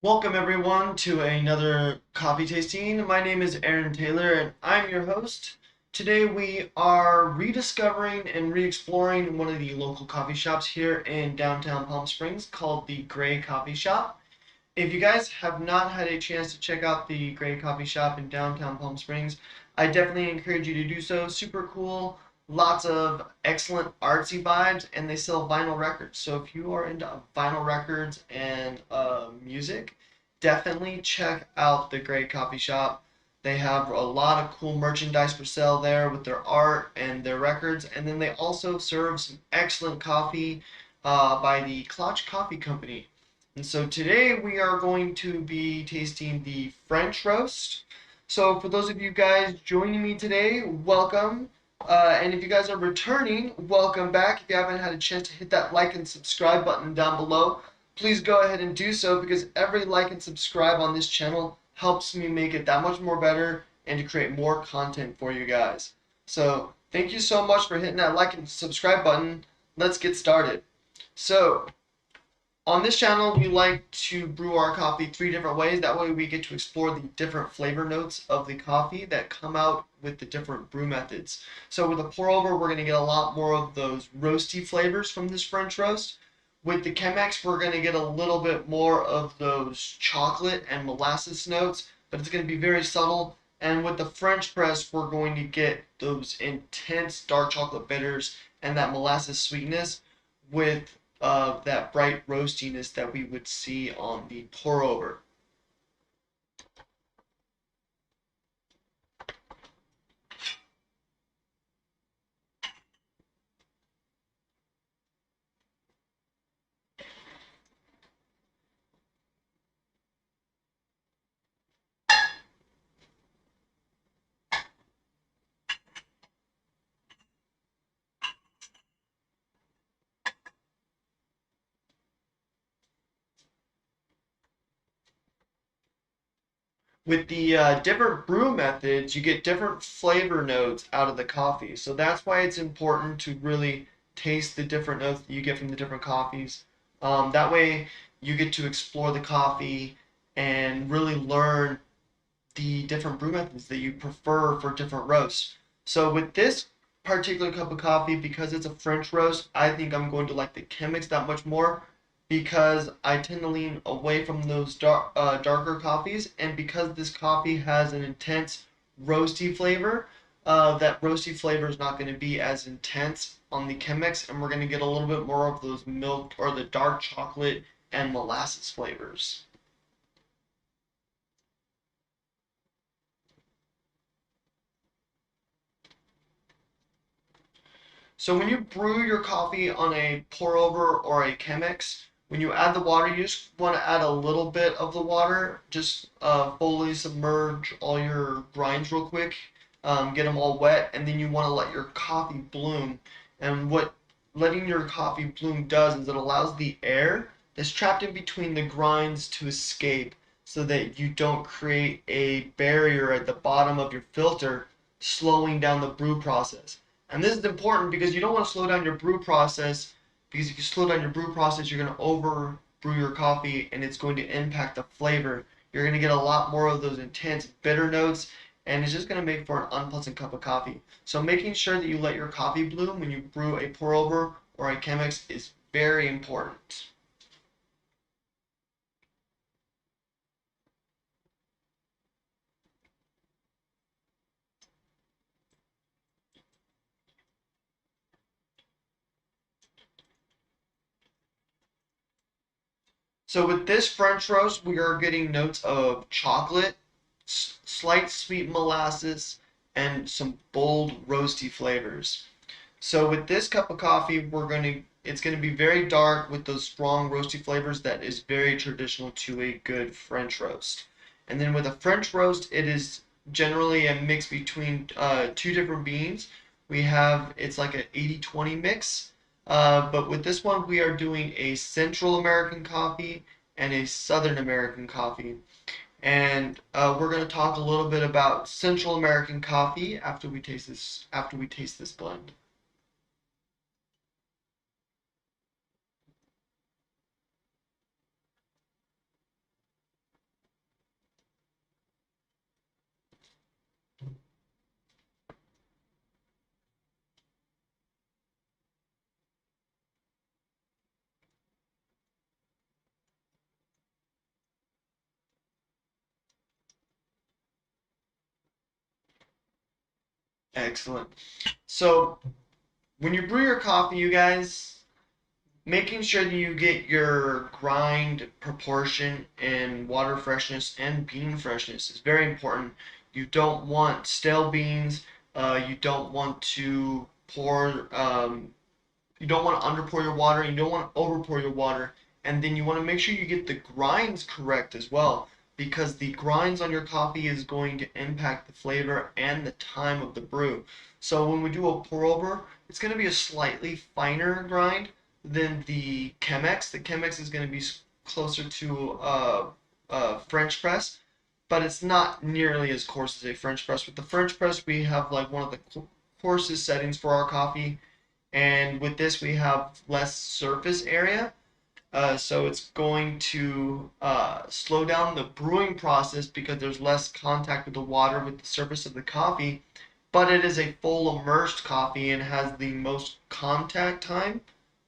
Welcome everyone to another coffee tasting. My name is Aaron Taylor and I'm your host. Today we are rediscovering and re-exploring one of the local coffee shops here in downtown Palm Springs called the Gray Coffee Shop. If you guys have not had a chance to check out the Gray Coffee Shop in downtown Palm Springs, I definitely encourage you to do so. Super cool, lots of excellent artsy vibes, and they sell vinyl records. So if you are into vinyl records and music, definitely check out the Gray Coffee Shop. They have a lot of cool merchandise for sale there with their art and their records, and then they also serve some excellent coffee by the Klatch Coffee Company. And so today we are going to be tasting the French roast. So for those of you guys joining me today, welcome. And if you guys are returning, welcome back. If you haven't had a chance to hit that like and subscribe button down below, please go ahead and do so because every like and subscribe on this channel helps me make it that much more better and to create more content for you guys. So thank you so much for hitting that like and subscribe button. Let's get started. So on this channel, we like to brew our coffee 3 different ways. That way we get to explore the different flavor notes of the coffee that come out with the different brew methods. So with a pour over, we're going to get a lot more of those roasty flavors from this French roast. With the Chemex, we're going to get a little bit more of those chocolate and molasses notes, but it's going to be very subtle. And with the French press, we're going to get those intense dark chocolate bitters and that molasses sweetness with that bright roastiness that we would see on the pour over. With the different brew methods, you get different flavor notes out of the coffee. So that's why it's important to really taste the different notes that you get from the different coffees. That way, you get to explore the coffee and really learn the different brew methods that you prefer for different roasts. So with this particular cup of coffee, because it's a French roast, I think I'm going to like the Chemex that much more because I tend to lean away from those darker coffees, and because this coffee has an intense roasty flavor, that roasty flavor is not going to be as intense on the Chemex, and we're going to get a little bit more of those milk or the dark chocolate and molasses flavors. So when you brew your coffee on a pour over or a Chemex, when you add the water, you just want to add a little bit of the water. Just fully submerge all your grinds real quick, get them all wet, and then you want to let your coffee bloom. And what letting your coffee bloom does is it allows the air that's trapped in between the grinds to escape so that you don't create a barrier at the bottom of your filter, slowing down the brew process. And this is important because you don't want to slow down your brew process, because if you slow down your brew process, you're going to over brew your coffee and it's going to impact the flavor. You're going to get a lot more of those intense bitter notes and it's just going to make for an unpleasant cup of coffee. So making sure that you let your coffee bloom when you brew a pour over or a Chemex is very important. So with this French roast, we are getting notes of chocolate, slight sweet molasses, and some bold roasty flavors. So with this cup of coffee, it's gonna be very dark with those strong roasty flavors that is very traditional to a good French roast. And then with a French roast, it is generally a mix between two different beans. It's like an 80-20 mix. But with this one, we are doing a Central American coffee and a Southern American coffee. And we're going to talk a little bit about Central American coffee after we taste this blend. Excellent. So when you brew your coffee, you guys, making sure that you get your grind proportion and water freshness and bean freshness is very important. You don't want stale beans. You don't want to you don't want to underpour your water. You don't want to overpour your water. And then you want to make sure you get the grinds correct as well, because the grinds on your coffee is going to impact the flavor and the time of the brew. So when we do a pour over, it's going to be a slightly finer grind than the Chemex. The Chemex is going to be closer to French press, but it's not nearly as coarse as a French press. With the French press, we have like one of the coarsest settings for our coffee, and with this we have less surface area, so it's going to slow down the brewing process because there's less contact with the water with the surface of the coffee, but it is a full immersed coffee and has the most contact time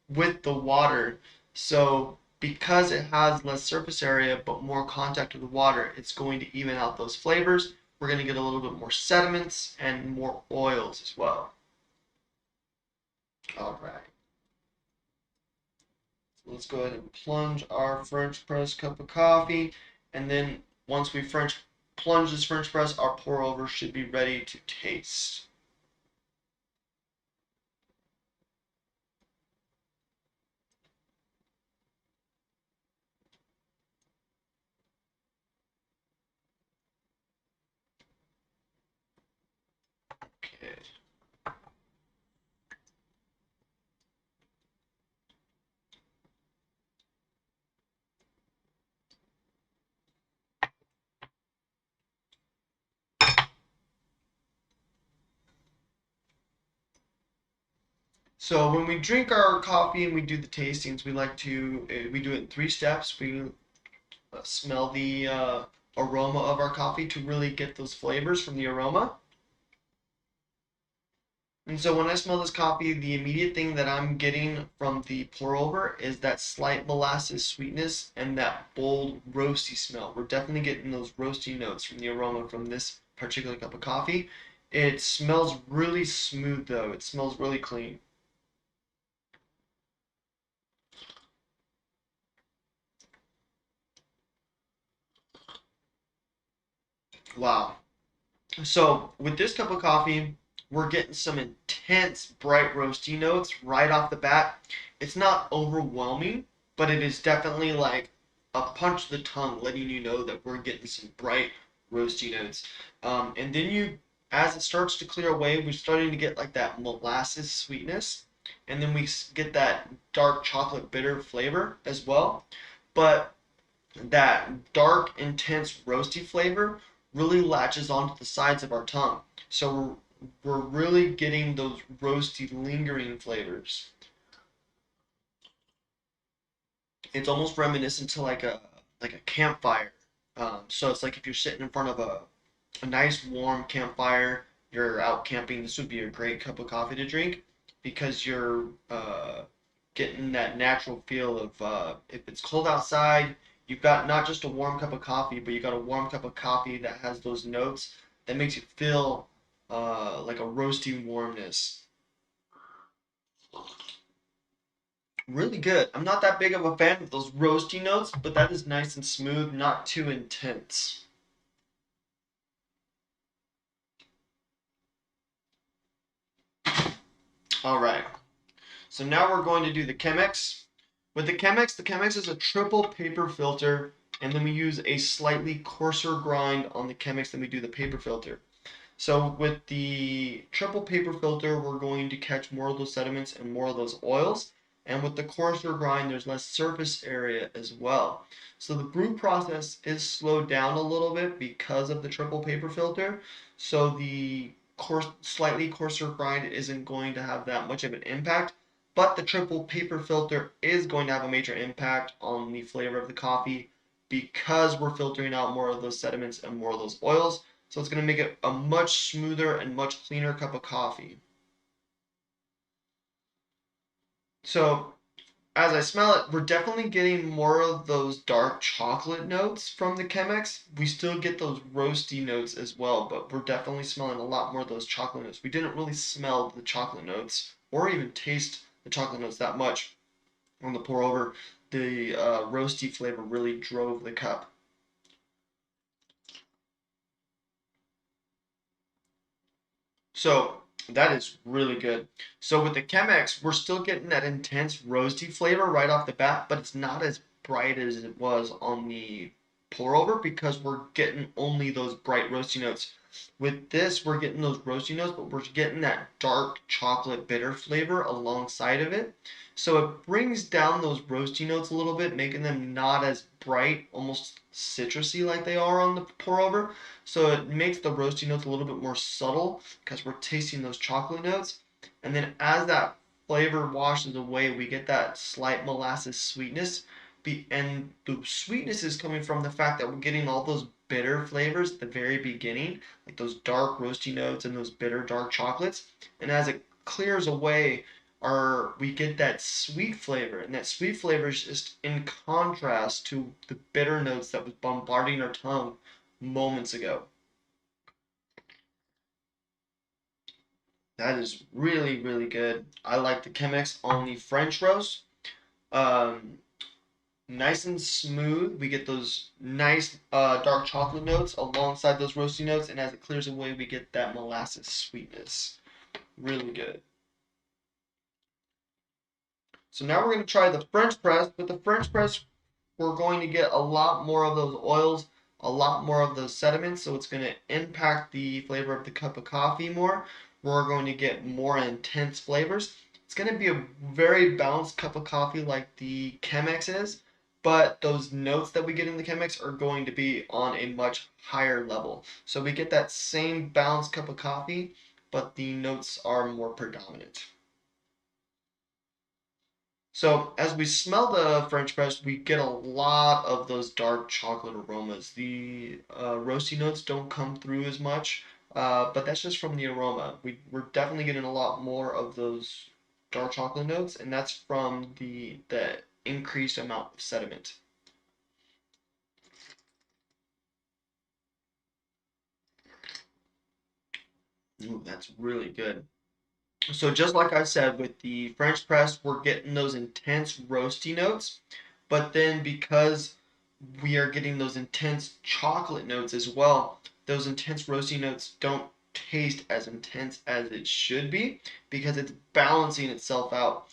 with the water. So because it has less surface area but more contact with the water, it's going to even out those flavors. We're going to get a little bit more sediments and more oils as well. All right. Let's go ahead and plunge our French press cup of coffee. And then once we plunge this French press, our pour over should be ready to taste. Okay. So when we drink our coffee and we do the tastings, we do it in 3 steps. We smell the aroma of our coffee to really get those flavors from the aroma. And so when I smell this coffee, the immediate thing that I'm getting from the pour over is that slight molasses sweetness and that bold roasty smell. We're definitely getting those roasty notes from the aroma from this particular cup of coffee. It smells really smooth though. It smells really clean. Wow. So with this cup of coffee, we're getting some intense bright roasty notes right off the bat. It's not overwhelming, but it is definitely like a punch to the tongue, letting you know that we're getting some bright roasty notes. And then as it starts to clear away, we're starting to get like that molasses sweetness, and then we get that dark chocolate bitter flavor as well. But that dark, intense, roasty flavor really latches onto the sides of our tongue. So we're really getting those roasty, lingering flavors. It's almost reminiscent to like a campfire. So it's like if you're sitting in front of a nice warm campfire, you're out camping. This would be a great cup of coffee to drink because you're getting that natural feel of if it's cold outside, you've got not just a warm cup of coffee, but you got a warm cup of coffee that has those notes that makes you feel like a roasty warmness. Really good. I'm not that big of a fan of those roasty notes, but that is nice and smooth, not too intense. All right. So now we're going to do the Chemex. With the Chemex is a triple paper filter, and then we use a slightly coarser grind on the Chemex than we do the paper filter. So with the triple paper filter, we're going to catch more of those sediments and more of those oils. And with the coarser grind, there's less surface area as well. So the brew process is slowed down a little bit because of the triple paper filter. So the slightly coarser grind isn't going to have that much of an impact. But the triple paper filter is going to have a major impact on the flavor of the coffee because we're filtering out more of those sediments and more of those oils. So it's going to make it a much smoother and much cleaner cup of coffee. So as I smell it, we're definitely getting more of those dark chocolate notes from the Chemex. We still get those roasty notes as well, but we're definitely smelling a lot more of those chocolate notes. We didn't really smell the chocolate notes or even taste the chocolate notes that much on the pour over. The roasty flavor really drove the cup. So that is really good. So with the Chemex, we're still getting that intense roasty flavor right off the bat, but it's not as bright as it was on the pour over because we're getting only those bright roasty notes. With this, we're getting those roasty notes, but we're getting that dark chocolate bitter flavor alongside of it. So it brings down those roasty notes a little bit, making them not as bright, almost citrusy like they are on the pour over. So it makes the roasty notes a little bit more subtle because we're tasting those chocolate notes. And then as that flavor washes away, we get that slight molasses sweetness. And the sweetness is coming from the fact that we're getting all those bitter flavors at the very beginning, like those dark roasty notes and those bitter dark chocolates. And as it clears away, we get that sweet flavor, and that sweet flavor is just in contrast to the bitter notes that was bombarding our tongue moments ago. That is really, really good. I like the Chemex on the French roast. Um, Nice and smooth. We get those nice dark chocolate notes alongside those roasty notes, and as it clears away, we get that molasses sweetness. Really good. So now we're going to try the French press. With the French press, we're going to get a lot more of those oils, a lot more of those sediments, so it's going to impact the flavor of the cup of coffee more. We're going to get more intense flavors. It's going to be a very balanced cup of coffee like the Chemex is, but those notes that we get in the Chemex are going to be on a much higher level. So we get that same balanced cup of coffee, but the notes are more predominant. So as we smell the French press, we get a lot of those dark chocolate aromas. The roasty notes don't come through as much, but that's just from the aroma. We're definitely getting a lot more of those dark chocolate notes, and that's from the increased amount of sediment. Ooh, that's really good. So just like I said, with the French press, we're getting those intense roasty notes, but then because we are getting those intense chocolate notes as well, those intense roasty notes don't taste as intense as it should be because it's balancing itself out.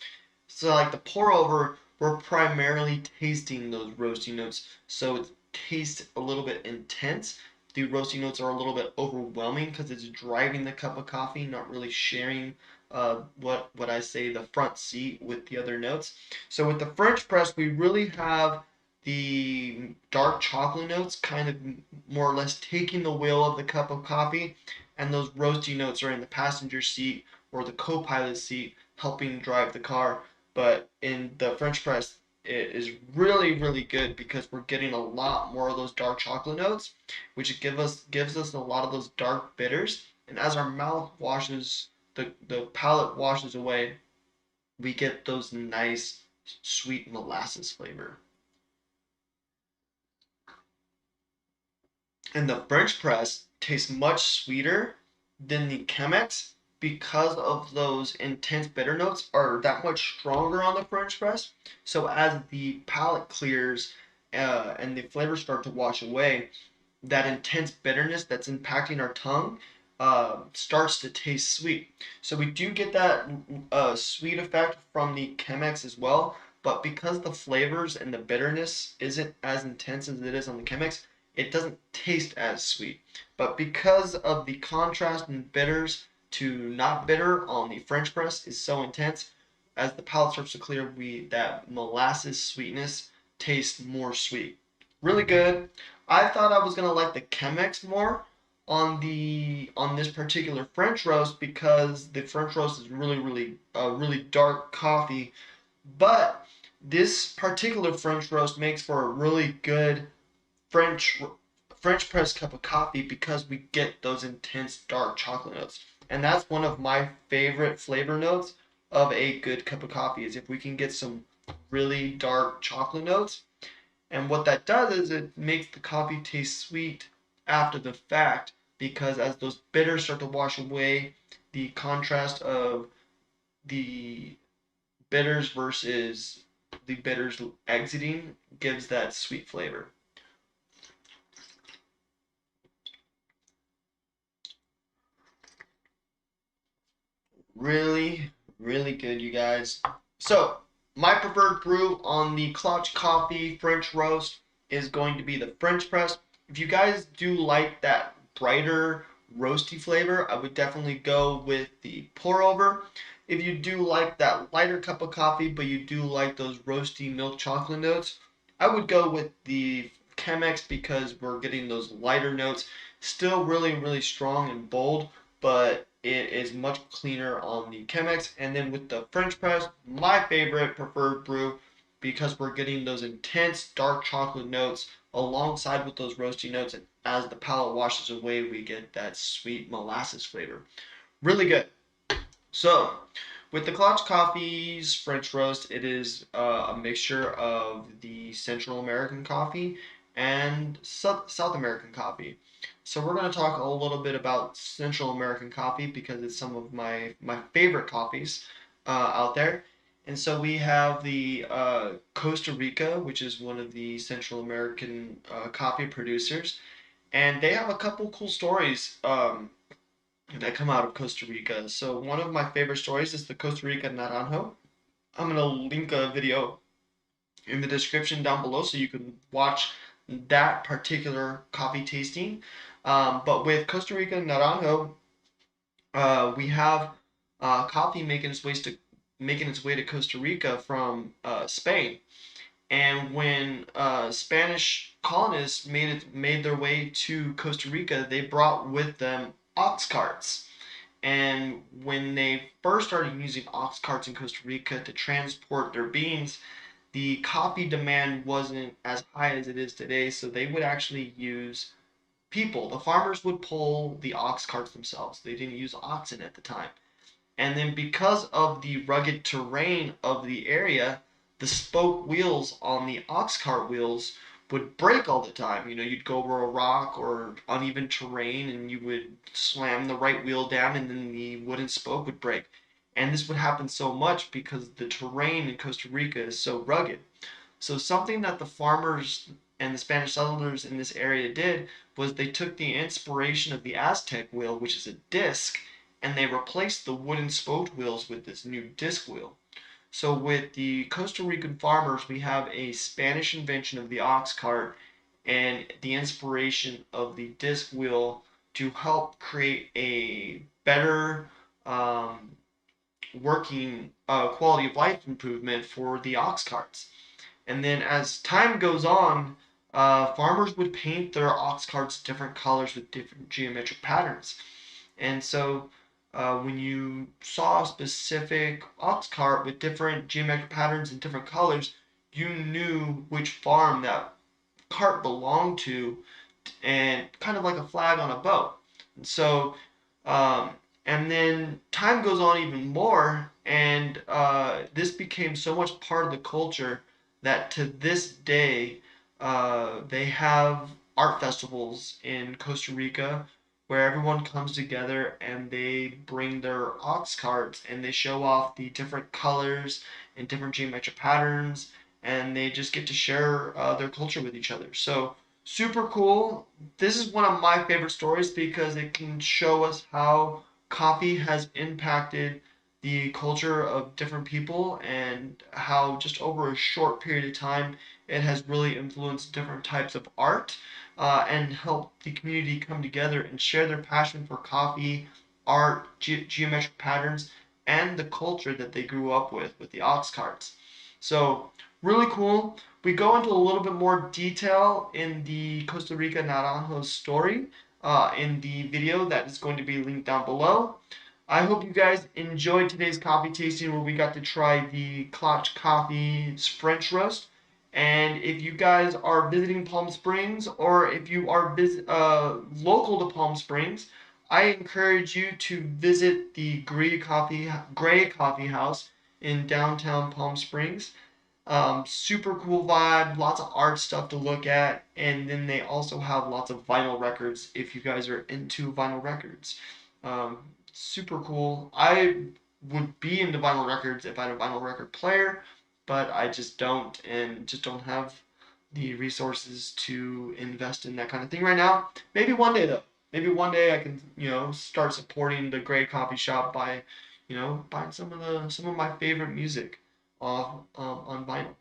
So like the pour over, we're primarily tasting those roasty notes, so it tastes a little bit intense. The roasty notes are a little bit overwhelming because it's driving the cup of coffee, not really sharing what I say the front seat with the other notes. So with the French press, we really have the dark chocolate notes kind of more or less taking the wheel of the cup of coffee, and those roasty notes are in the passenger seat or the co-pilot seat helping drive the car. But in the French press, it is really, really good because we're getting a lot more of those dark chocolate notes, which gives us a lot of those dark bitters. And as our mouth washes, the palate washes away, we get those nice sweet molasses flavor. And the French press tastes much sweeter than the Chemex because of those intense bitter notes are that much stronger on the French press. So as the palate clears and the flavors start to wash away, that intense bitterness that's impacting our tongue starts to taste sweet. So we do get that sweet effect from the Chemex as well, but because the flavors and the bitterness isn't as intense as it is on the Chemex, it doesn't taste as sweet. But because of the contrast in bitters to not bitter on the French press is so intense, as the palate starts to clear, that molasses sweetness tastes more sweet. Really good. I thought I was gonna like the Chemex more on this particular French roast because the French roast is really dark coffee, but this particular French roast makes for a really good French French press cup of coffee because we get those intense dark chocolate notes. And that's one of my favorite flavor notes of a good cup of coffee is if we can get some really dark chocolate notes. And what that does is it makes the coffee taste sweet after the fact, because as those bitters start to wash away, the contrast of the bitters versus the bitters exiting gives that sweet flavor. Really, really good, you guys. So, my preferred brew on the Klatch Coffee French Roast is going to be the French Press. If you guys do like that brighter roasty flavor, I would definitely go with the pour over. If you do like that lighter cup of coffee, but you do like those roasty milk chocolate notes, I would go with the Chemex because we're getting those lighter notes. Still really, really strong and bold, but it is much cleaner on the Chemex. And then with the French press, my favorite preferred brew, because we're getting those intense dark chocolate notes alongside with those roasty notes. And as the palate washes away, we get that sweet molasses flavor. Really good. So, with the Klatch Coffee's French roast, it is a mixture of the Central American coffee and South American coffee. So we're going to talk a little bit about Central American coffee because it's some of my favorite coffees out there. And so we have the Costa Rica, which is one of the Central American coffee producers, and they have a couple cool stories that come out of Costa Rica. So one of my favorite stories is the Costa Rica Naranjo. I'm gonna link a video in the description down below so you can watch that particular coffee tasting. But with Costa Rica Naranjo, we have coffee making its way to Costa Rica from Spain. And when Spanish colonists made their way to Costa Rica, they brought with them ox carts. And when they first started using ox carts in Costa Rica to transport their beans, the coffee demand wasn't as high as it is today. So they would actually use people. The farmers would pull the ox carts themselves. They didn't use oxen at the time. And then because of the rugged terrain of the area, the spoke wheels on the ox cart wheels would break all the time. You know, you'd go over a rock or uneven terrain and you would slam the right wheel down and then the wooden spoke would break. And this would happen so much because the terrain in Costa Rica is so rugged. So something that the farmers and the Spanish settlers in this area did was they took the inspiration of the Aztec wheel, which is a disc, and they replaced the wooden spoked wheels with this new disc wheel. So with the Costa Rican farmers, we have a Spanish invention of the ox cart and the inspiration of the disc wheel to help create a better working quality of life improvement for the ox carts. And then as time goes on, farmers would paint their ox carts different colors with different geometric patterns. And so when you saw a specific ox cart with different geometric patterns and different colors, you knew which farm that cart belonged to, and kind of like a flag on a boat. And so, um, and then time goes on even more, and this became so much part of the culture that to this day, they have art festivals in Costa Rica where everyone comes together and they bring their ox carts and they show off the different colors and different geometric patterns, and they just get to share their culture with each other. So super cool. This is one of my favorite stories because it can show us how coffee has impacted the culture of different people and how just over a short period of time it has really influenced different types of art and helped the community come together and share their passion for coffee, art, geometric patterns, and the culture that they grew up with the ox carts. So really cool. We go into a little bit more detail in the Costa Rica Naranjo story in the video that is going to be linked down below. I hope you guys enjoyed today's coffee tasting where we got to try the Klatch Coffee's French roast. And if you guys are visiting Palm Springs or if you are local to Palm Springs, I encourage you to visit the Gray Coffee House in downtown Palm Springs. Super cool vibe, lots of art stuff to look at, and then they also have lots of vinyl records if you guys are into vinyl records. Um, Super cool. I would be into vinyl records if I had a vinyl record player, but I just don't, and just don't have the resources to invest in that kind of thing right now. Maybe one day though. Maybe one day I can, start supporting the great coffee shop by, buying some of my favorite music off on vinyl.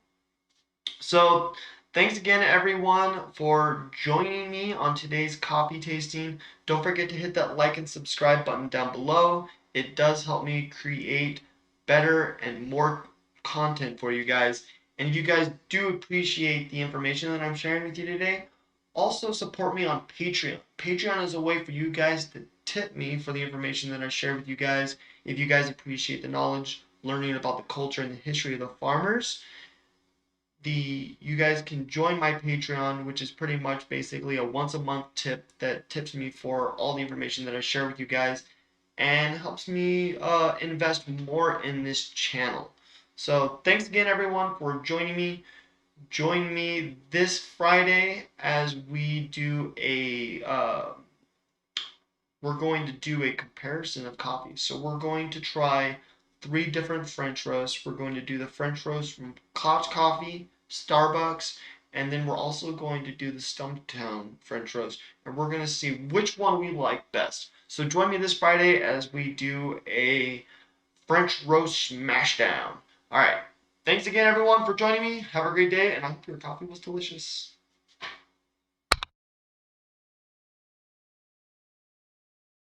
So, thanks again, everyone, for joining me on today's coffee tasting. Don't forget to hit that like and subscribe button down below. It does help me create better and more content for you guys. And if you guys do appreciate the information that I'm sharing with you today, also support me on Patreon. Patreon is a way for you guys to tip me for the information that I share with you guys. If you guys appreciate the knowledge, learning about the culture and the history of the farmers, you guys can join my Patreon, which is pretty much basically a once a month tip that tips me for all the information that I share with you guys and helps me invest more in this channel. So thanks again, everyone, for joining me. Join me this Friday as we're going to do a comparison of coffees. So we're going to try 3 different French roasts. We're going to do the French roast from Klatch Coffee, Starbucks, and then we're also going to do the Stumptown French roast. And we're going to see which one we like best. So join me this Friday as we do a French roast smashdown. All right. Thanks again, everyone, for joining me. Have a great day, and I hope your coffee was delicious.